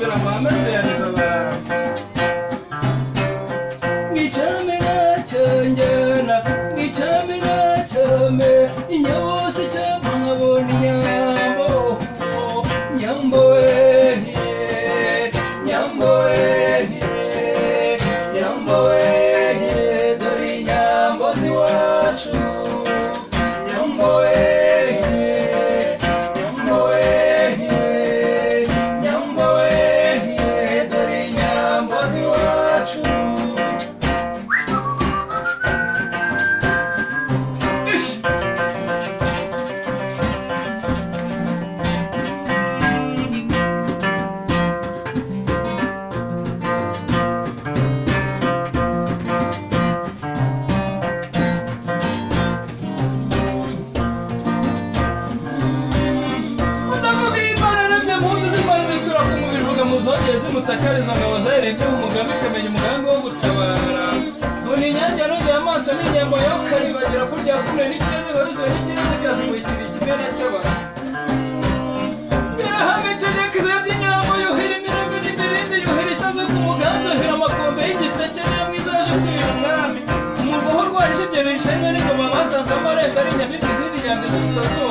kumbira amahame yaneza basi ngicame ngacyongera ngicame ngacyame inyabose cyangwa nkabona inyambo nyambo nyambo nyambo dore inyambo ziwacu nyambo nyambo nyambo dore inyambo ziwacu muzogeze mutakariza ngabo zahereke umugambi kamenya umugambi wo gutabara buni inyange rujya amaso n'inyambo yo karibagira kurya kune n'ikirere horizwe n'ikirere kazimukira ikimera cy'abantu gerahamwe itegeka ibihe by'inyambo yuhira imirabyo n'imirindi yuhira ishaze ku muganza yuhira amakombe y'igiseke niyo mwiza yaje kwira umwami umurwaho rwaje ibyo bishenye n'ingoma basanze amarembo ari inyamibwa izindi nyambo z'ibitazuba